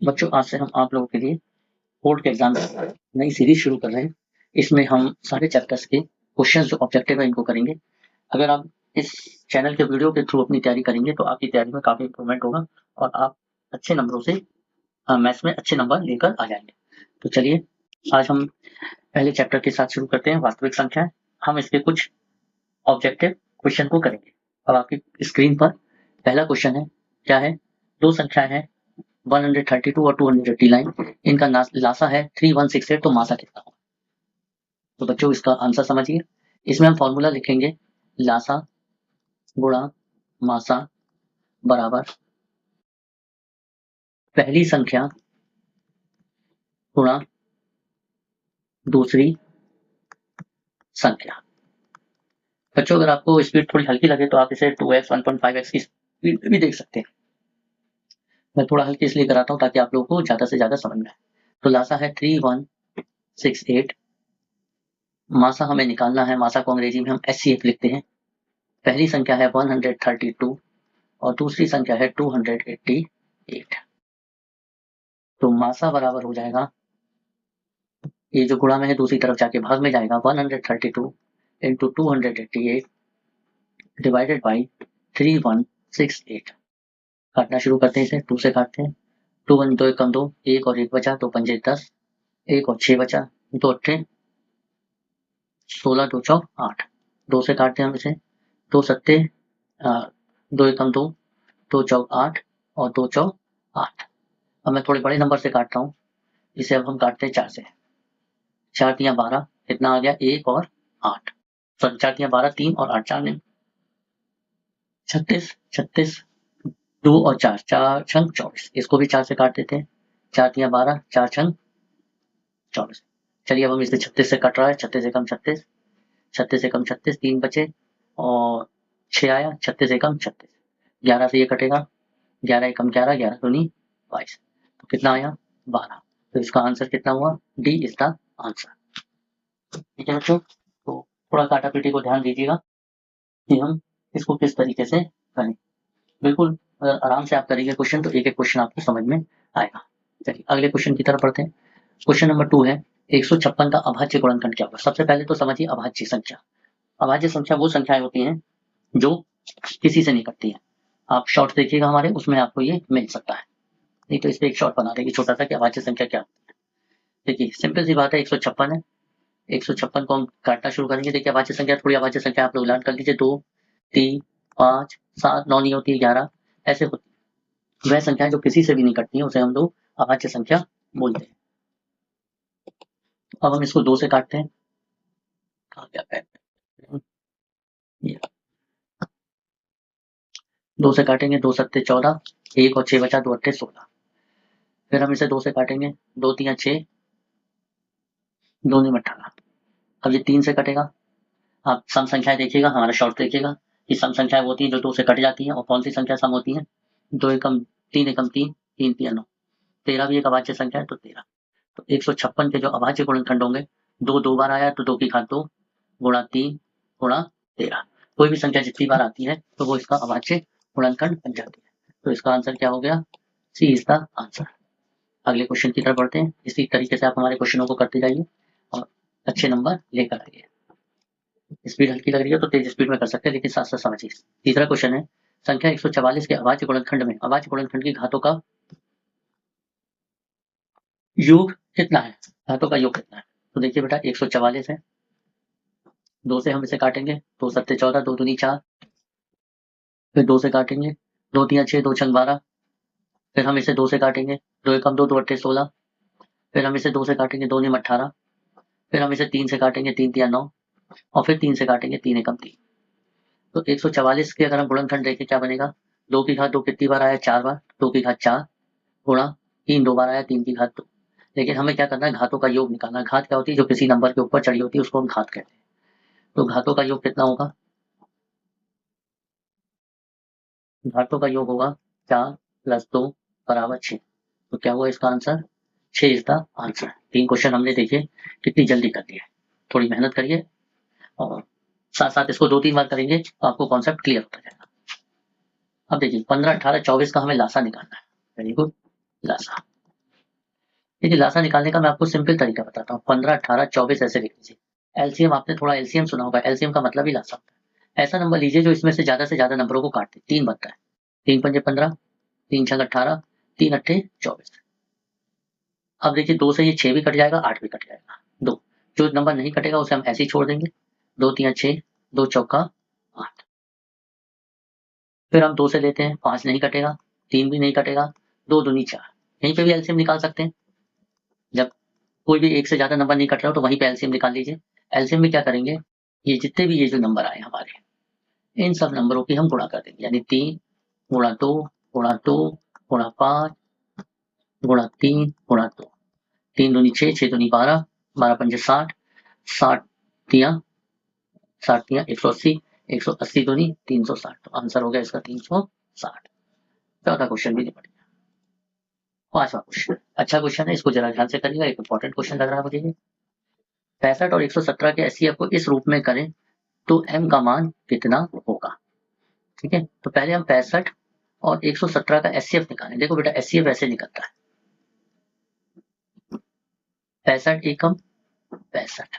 बच्चों आज से हम आप लोगों के लिए बोर्ड के एग्जाम नई सीरीज शुरू कर रहे हैं। इसमें हम सारे चैप्टर्स के क्वेश्चंस जो ऑब्जेक्टिव है इनको करेंगे। अगर आप इस चैनल के वीडियो के थ्रू अपनी तैयारी करेंगे तो आपकी तैयारी में काफी इंप्रूवमेंट होगा और आप अच्छे नंबरों से मैथ्स में अच्छे नंबर लेकर आ जाएंगे। तो चलिए आज हम पहले चैप्टर के साथ शुरू करते हैं, वास्तविक संख्या। हम इसके कुछ ऑब्जेक्टिव क्वेश्चन को करेंगे। अब आपकी स्क्रीन पर पहला क्वेश्चन है, क्या है? दो संख्याएं हैं 132 और 289, इनका लासा है 3168, तो मासा कितना होगा? तो बच्चों इसका आंसर समझिए। इसमें हम फॉर्मूला लिखेंगे, लासा गुणा मासा बराबर पहली संख्या गुणा दूसरी संख्या। बच्चों अगर आपको स्पीड थोड़ी हल्की लगे तो आप इसे 2x 1.5x की स्पीड भी देख सकते हैं। मैं थोड़ा हल्की इसलिए कराता हूँ ताकि आप लोगों को ज्यादा से ज्यादा समझ में आए। तो लासा है 3168, मासा हमें निकालना है, मासा को अंग्रेजी में हम SCF लिखते हैं। पहली संख्या है 132 और दूसरी संख्या है 288। तो मासा बराबर हो जाएगा, ये जो गुणा में है दूसरी तरफ जाके भाग में जाएगा, 132 इंटू 288 डिवाइडेड बाई 3168। काटना शुरू करते हैं, इसे 2 से काटते हैं। 2 1 2 कम 2, 1 और 1 बचा, 2 पंजे 10, 1 और 6 बचा, 2 अट्ठे 16, 2 चौक 8। 2 से काटते हैं हम इसे, 2 सत्ते 2 एकम 2, 2 चौक 8 और 2 चौक 8। अब मैं थोड़े बड़े नंबर से काटता हूँ, इसे अब हम काटते हैं 4 से। 4 तिया 12, कितना आ गया? 1 और 8। सॉरी 4 तिया 12, 3 और 8, 4 ने 36, 36 2 और 4, 4 छंग 24। इसको भी 4 से काट देते हैं। 4 तिया 12, 4 छंग 24। चलिए अब हम इसे 36 से कट रहा है, 36 एकम 36, 36 एकम 36, 3 बचे और 6 आया, 36 एकम 36। 11 से ये कटेगा, 11 एकम 11, 11 दूनी 22। तो कितना आया? 12। तो इसका आंसर कितना हुआ? D is the answer. ठीक है बच्चों, तो थोड़ा काटा पीटी को ध्यान दीजिएगा कि हम इसको किस तरीके से करें। बिल्कुल अगर आराम से आप करेंगे क्वेश्चन तो एक एक क्वेश्चन आपको समझ में आएगा। चलिए अगले क्वेश्चन की तरफ बढ़ते हैं। क्वेश्चन नंबर 2 है, 156 का अभाज्य गुणनखंड क्या होगा? सबसे पहले तो समझिए अभाज्य संख्या। अभाज्य संख्या वो संख्याएं होती हैं जो किसी से नहीं कटती है। आप शॉर्ट देखिएगा हमारे, उसमें आपको ये मिल सकता है। नहीं तो इस पे एक शॉर्ट बना देंगे छोटा सा कि अभाज्य संख्या क्या होती है। देखिए सिंपल सी बात है, 156 है, 156 को हम काटना शुरू करेंगे। देखिए अभाज्य संख्या, थोड़ी अभाज्य संख्या आप लोग लर्न कर लीजिए, 2 3 5 7 9 नहीं होती है, 11 ऐसे होती है। वह संख्या जो किसी से भी नहीं कटती है उसे हम लोग अभाज्य संख्या बोलते हैं। अब हम इसको 2 से काटते हैं। कहाँ गया पेन? ये 2 से काटेंगे, 2 सत्ते 14, 1 और 6 बचा, 2 अट्ठे 16। फिर हम इसे 2 से काटेंगे, 2 तिया 6, 2 निम 18। अब ये 3 से कटेगा। आप सम संख्याएं देखिएगा, हमारा शॉर्ट देखिएगा कि सम संख्याएं होती हैं जो 2 से कट जाती हैं, और कौन सी संख्या सम होती है? 2 एकम 3 एकम 3, 3 तिया 9। 13 भी एक अभाज्य संख्या है, तो 13। तो 156 के जो अभाज्य गुणनखंड होंगे, 2 2 बार आया तो 2 की घात 2 गुणा 3 गुणा 13। कोई भी संख्या जितनी बार आती है तो वो इसका अभाज्य गुणनखंड बन जाती है। तो इसका आंसर क्या हो गया? सी इज द आंसर। अगले क्वेश्चन की तरफ बढ़ते हैं। इसी तरीके से आप हमारे क्वेश्चनों को करते जाइए और अच्छे नंबर लेकर आइए। स्पीड हल्की लग रही है तो तेज स्पीड में कर सकते हैं, लेकिन साथ साथ समझिए। तीसरा क्वेश्चन है, संख्या 144 के अभाज्य गुणनखंड में अभाज्य गुणनखंड की घातों का योग कितना है? घातों का योग कितना है? तो देखिए बेटा 144 है, 2 से हम इसे काटेंगे, 2 सत्ते 14, 2 दूनी 4। फिर 2 से काटेंगे, 2 तिया 6, 2 छंग 12। फिर हम इसे 2 से काटेंगे, 2 एकम 2, 2 अट्ठे 16। फिर हम इसे 2 से काटेंगे, 2 निम 18। फिर हम इसे 3 से काटेंगे, 3 तिया 9, और फिर 3 से काटेंगे, 3 एकम 3। तो 144 के अगर हम गुणनखंड देखें क्या बनेगा? 2 की घात 2 कितनी बार आया? 4 बार। 2 की घात 4 गुणा 3 2 बार आया, 3 की घात 2। लेकिन हमें क्या करना है? घातों का योग निकालना है। घात क्या होती है? जो किसी नंबर के ऊपर चढ़ी होती है उसको हम घात कहते हैं। तो घातों का योग कितना होगा? घातों का योग होगा 4 + 2 = 6। तो क्या हुआ इसका answer? 6 is the answer. 3 question हमने देखे, कितनी जल्दी कर दिए। थोड़ी मेहनत करिए और साथ साथ इसको 2-3 बार करेंगे तो आपको कॉन्सेप्ट क्लियर होता जाएगा। अब देखिए 15 18 24 का हमें लासा निकालना है। वेरी गुड, लासा। देखिए लासा निकालने का मैं आपको सिंपल तरीका बताता हूँ। 15, 18, 24 ऐसे लिख लीजिए। एलसीएम आपने थोड़ा एलसीएम सुना होगा, एलसीएम का मतलब ही लासा होता है। ऐसा नंबर लीजिए जो इसमें से ज्यादा नंबरों को काट दे। 3 बनता है, 3 पंजे 15, 3 छंग 18, 3 अट्ठे 24। अब देखिए 2 से ये 6 भी कट जाएगा, 8 भी कट जाएगा। 2 जो नंबर नहीं कटेगा उसे हम ऐसे ही छोड़ देंगे। 2 3 6, 2 चौका 8। फिर हम 2 से लेते हैं, 5 नहीं कटेगा, 3 भी नहीं कटेगा, 2 दूनी 4। यहीं पे भी एलसीएम निकाल सकते हैं। जब कोई भी एक से ज्यादा नंबर नहीं कट रहा हो तो वहीं पे एलसीएम निकाल लीजिए। एलसीएम में क्या करेंगे, ये जितने भी ये जो नंबर आए हमारे, इन सब नंबरों की हम गुणा कर देंगे। यानी 3 गुणा 2 गुणा 2 गुणा 5 गुणा 3 गुणा 2। 3 दूनी 6, 6 दूनी 12, 12 पंजे 60, 60 तिया 180, 180 दूनी 360। तो आंसर हो गया इसका 360। चौथा क्वेश्चन भी निपट गया। 5वां क्वेश्चन अच्छा क्वेश्चन है, इसको जरा ध्यान से करिएगा, एक इंपॉर्टेंट क्वेश्चन लग रहा है मुझे। 65 और 117 के एचसीएफ को इस रूप में करें तो m का मान कितना होगा। ठीक है, तो पहले हम 65 और 117 का एचसीएफ निकालें। देखो बेटा एचसीएफ ऐसे निकलता है, 65 एकम 65,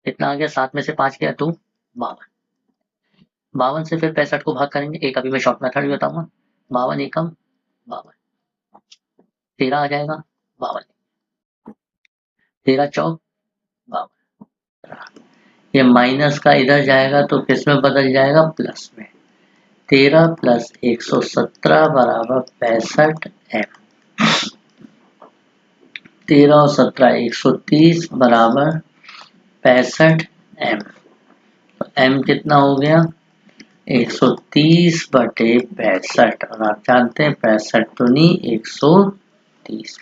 कितना आ गया, 7 में से 5 गया तो 52। 52 से फिर 65 को भाग करेंगे, एक अभी मैं शॉर्ट मेथड भी बताऊंगा। 52 एकम 52, 13 आ जाएगा 52, 13 चौक 52। ये माइनस का इधर जाएगा तो किस में बदल जाएगा, प्लस में। 13 प्लस 117 बराबर 65 एम। 13 और 17 130 बराबर 65 एम। तो एम कितना हो गया, 130 बटे 65, और आप जानते हैं 65 दूनी 130।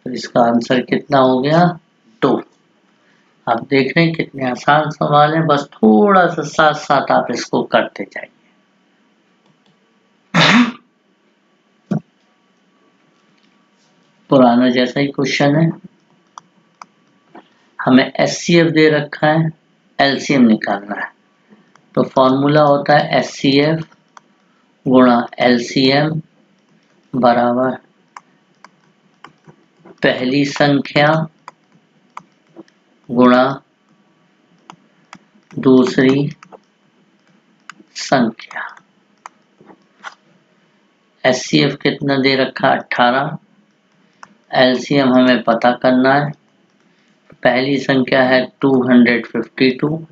तो इसका आंसर कितना हो गया, 2। आप देख रहे हैं कितने आसान सवाल है, बस थोड़ा सा साथ साथ आप इसको करते जाइए। पुराना जैसा ही क्वेश्चन है, हमें एचसीएफ दे रखा है, एलसीएम निकालना है। तो फॉर्मूला होता है एचसीएफ गुणा एलसीएम बराबर पहली संख्या गुणा दूसरी संख्या। एचसीएफ कितना दे रखा है, 18। एलसीएम हमें पता करना है। पहली संख्या है 252,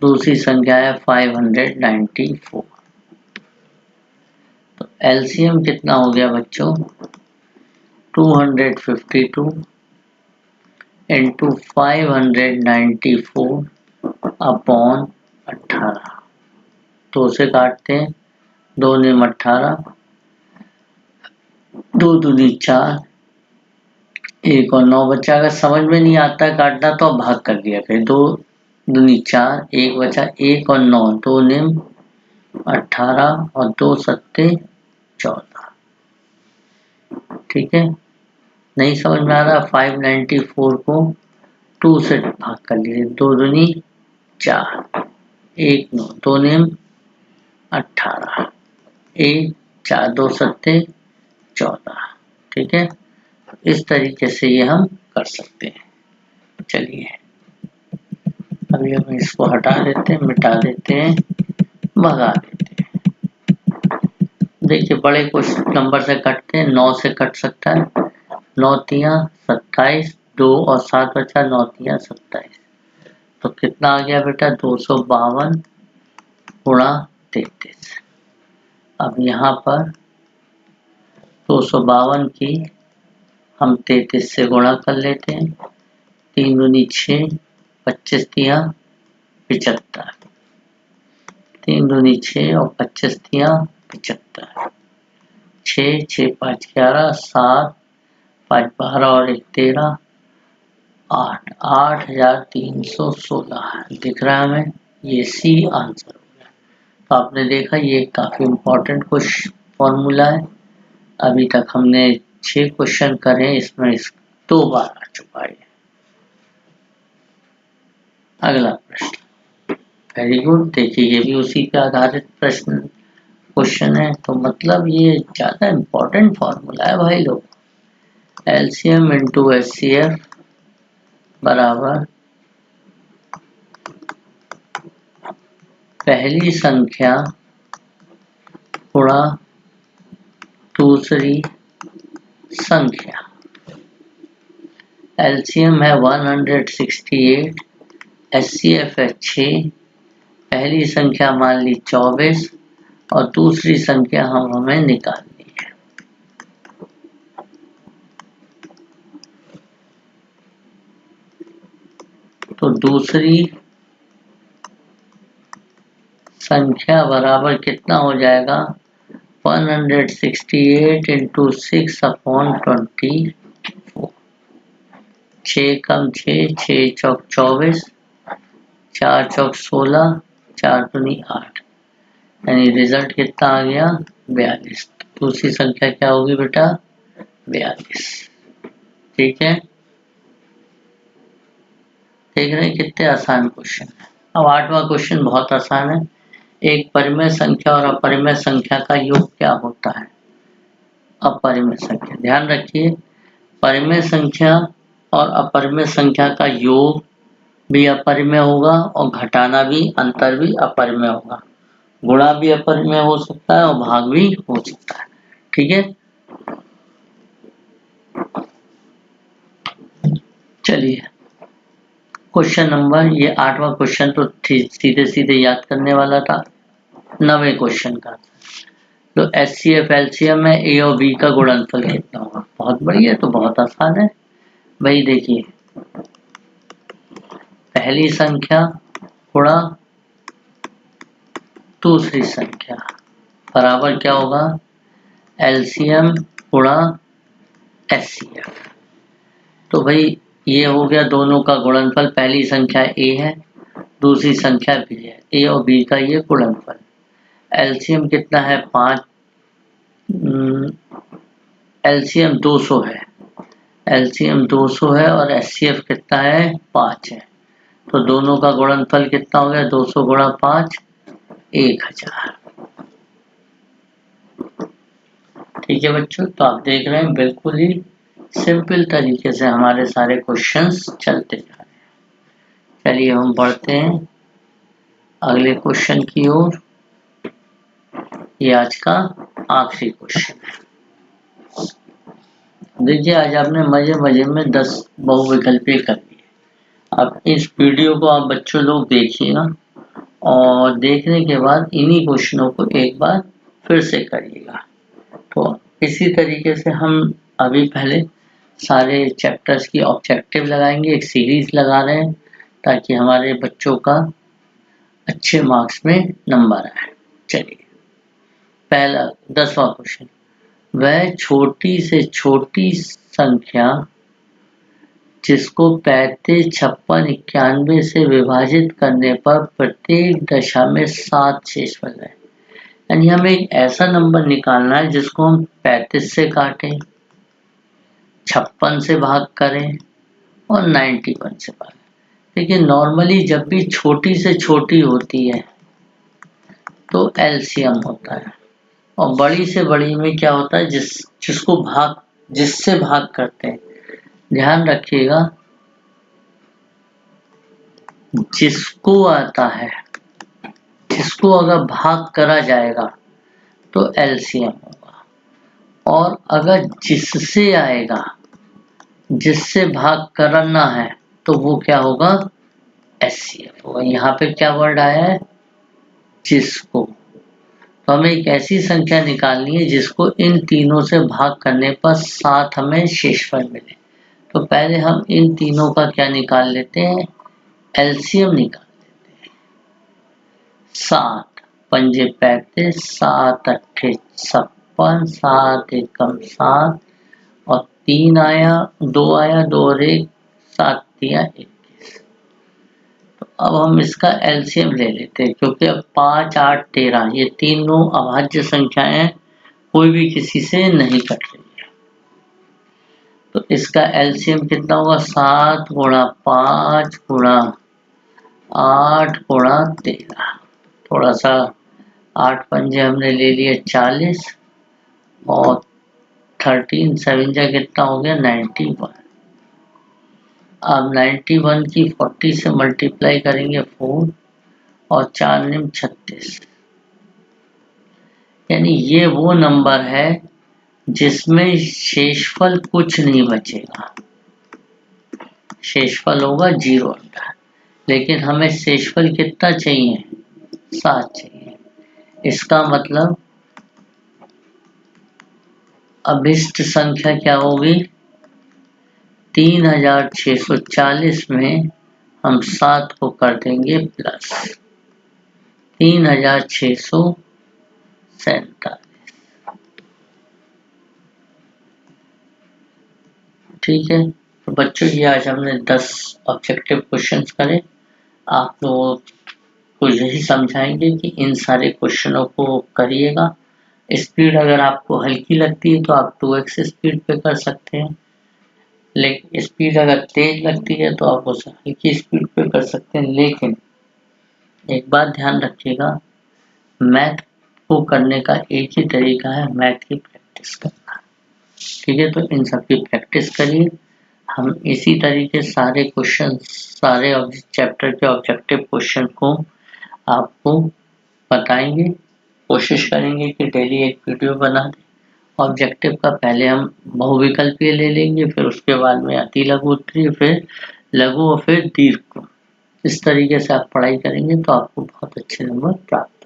दूसरी संख्या है 594। तो एलसीएम कितना हो गया बच्चों, 252 इंटू 594 अपॉन 18। 2 से काटते हैं, 2 निम 18, 2 दूनी 4, 1 और 9 बचा। अगर समझ में नहीं आता है काटना तो आप भाग कर दिया करें। 2 दूनी 4, 1 बचा, 1 और 9, 2 निम 18 और 2 सत्ते 14। ठीक है, नहीं समझ में आ रहा, 594 को 2 से भाग कर लीजिए। 2 दूनी 4, 1 9, 2 निम 18, 1 4 2 सत्ते 14। ठीक है, इस तरीके से ये हम कर सकते हैं। चलिए अभी हम इसको हटा देते हैं, मिटा देते हैं, भगा देते हैं। देखिए बड़े कुछ नंबर से कटते हैं, 9 से कट सकता है, 9 तिया 27, 2 और 7 बचा, 9 तिया 27। तो कितना आ गया बेटा, 252 गुणा 33। अब यहाँ पर 252 की हम 33 से गुणा कर लेते हैं। 3 दूनी 6, 25 तिया 75, 3 दूनी 6 और 25 तिया 75, 6 6 5 11, 7 5 12 और 1 13, 8 8316 दिख रहा है हमें, ये सी आंसर हो गया। तो आपने देखा ये काफी इम्पोर्टेंट कुछ फॉर्मूला है। अभी तक हमने 6 क्वेश्चन करे, इसमें 2 बार आ चुका है। अगला प्रश्न, वेरी गुड। देखिए ये भी उसी पे आधारित प्रश्न क्वेश्चन है, तो मतलब ये ज्यादा इम्पोर्टेंट फॉर्मूला है भाई लोग। LCM इंटू HCF बराबर पहली संख्या गुणा दूसरी संख्या। LCM है 168, HCF है 6, पहली संख्या मान ली 24 और दूसरी संख्या हमें निकालनी है। तो दूसरी संख्या बराबर कितना हो जाएगा 168 इंटू 6/24। 6 कम 6, 6 चौक 24, 4 चौक 16, 4 दूनी 8, यानी रिजल्ट कितना आ गया 42। दूसरी संख्या क्या होगी बेटा 42। ठीक है, देख रहे हैं कितने आसान क्वेश्चन है। अब 8वां क्वेश्चन बहुत आसान है। एक परिमेय संख्या और अपरिमेय संख्या का योग क्या होता है। अपरिमेय संख्या, ध्यान रखिए, परिमेय संख्या और अपरिमेय संख्या का योग भी अपरिमेय होगा और घटाना भी, अंतर भी अपरिमेय होगा। गुणा भी अपरिमेय हो सकता है और भाग भी हो सकता है। ठीक है, चलिए क्वेश्चन नंबर, ये 8वां क्वेश्चन तो सीधे सीधे याद करने वाला था। 9वें क्वेश्चन का तो HCF LCM में A और B का गुणनफल कितना होगा। बहुत बढ़िया, तो बहुत आसान है भाई। देखिए, पहली संख्या गुणा दूसरी संख्या बराबर क्या होगा LCM गुणा HCF। तो भाई ये हो गया दोनों का गुणनफल। पहली संख्या A है, दूसरी संख्या B है, A और B का ये गुणनफल। LCM कितना है 5, LCM 200 है, LCM 200 है और HCF कितना है 5 है। तो दोनों का गुणनफल कितना हो गया 200 गुणा 5, 1000। ठीक है बच्चों, तो आप देख रहे हैं बिल्कुल ही सिंपल तरीके से हमारे सारे क्वेश्चंस चलते जा रहे हैं। चलिए हम बढ़ते हैं अगले क्वेश्चन की ओर। ये आज का आखिरी क्वेश्चन है। देखिए, आज आपने मजे मजे में 10 बहुविकल्पीय कर दिए। अब इस वीडियो को आप बच्चों लोग देखिएगा और देखने के बाद इन्हीं क्वेश्चनों को एक बार फिर से करिएगा। तो इसी तरीके से हम अभी पहले सारे चैप्टर्स की ऑब्जेक्टिव लगाएंगे, एक सीरीज लगा रहे हैं ताकि हमारे बच्चों का अच्छे मार्क्स में नंबर आए। चलिए, पहला 10वां क्वेश्चन, वह छोटी से छोटी संख्या जिसको 35, 56, 91 से विभाजित करने पर प्रत्येक दशा में 7 शेषफल है। यानी हमें एक ऐसा नंबर निकालना है जिसको हम 35 से काटें, 56 से भाग करें और 91 से भाग। देखिए, नॉर्मली जब भी छोटी से छोटी होती है तो LCM होता है और बड़ी से बड़ी में क्या होता है जिससे भाग करते हैं। ध्यान रखिएगा, जिसको आता है, जिसको अगर भाग करा जाएगा तो LCM होगा, और अगर जिससे आएगा, जिससे भाग करना है, तो वो क्या होगा HCF होगा। यहाँ पे क्या वर्ड आया है जिसको। तो हमें एक ऐसी संख्या निकालनी है जिसको इन तीनों से भाग करने पर 7 हमें शेषफल मिले। तो पहले हम इन तीनों का क्या निकाल लेते हैं LCM निकाल लेते हैं। 7 पंजे 35, 7 अट्ठे 56, 7 एकम 7 और 3 आया, 2 आया, 2 और 1, 7 दिया 21। तो अब हम इसका LCM ले लेते हैं क्योंकि अब 5, 8, 13 ये तीनों अभाज्य संख्याएं हैं, कोई भी किसी से नहीं कट रही है। तो इसका LCM कितना होगा 7 गुणा 5 गुणा 8 गुणा 13। थोड़ा सा 8 पंजे हमने ले लिए 40 और 13 7 जा कितना हो गया 91। अब 91 की 40 से मल्टीप्लाई करेंगे 4 और 4 निम 36, यानी ये वो नंबर है जिसमें शेषफल कुछ नहीं बचेगा, शेषफल होगा 0 अंडर, लेकिन हमें शेषफल कितना चाहिए 7 चाहिए। इसका मतलब अभिष्ट संख्या क्या होगी 3640 में हम 7 को कर देंगे प्लस 3647। ठीक है, तो बच्चों ये आज हमने 10 ऑब्जेक्टिव क्वेश्चंस करे। आप लोगों को यही समझाएंगे कि इन सारे क्वेश्चनों को करिएगा। स्पीड अगर आपको हल्की लगती है तो आप 2x स्पीड पे कर सकते हैं, लेकिन स्पीड अगर तेज लगती है तो आप उसे हल्की स्पीड पे कर सकते हैं। लेकिन एक बात ध्यान रखिएगा, मैथ को करने का एक ही तरीका है, मैथ की प्रैक्टिस करना। ठीक है, तो इन सब की प्रैक्टिस करिए। हम इसी तरीके सारे क्वेश्चन, सारे चैप्टर के ऑब्जेक्टिव क्वेश्चन को आपको बताएंगे। कोशिश करेंगे कि डेली एक वीडियो बना दें। ऑब्जेक्टिव का पहले हम बहुविकल्पीय ले लेंगे, फिर उसके बाद में अति लघु उत्तरीय, फिर लघु और फिर दीर्घ। इस तरीके से आप पढ़ाई करेंगे तो आपको बहुत अच्छे नंबर प्राप्त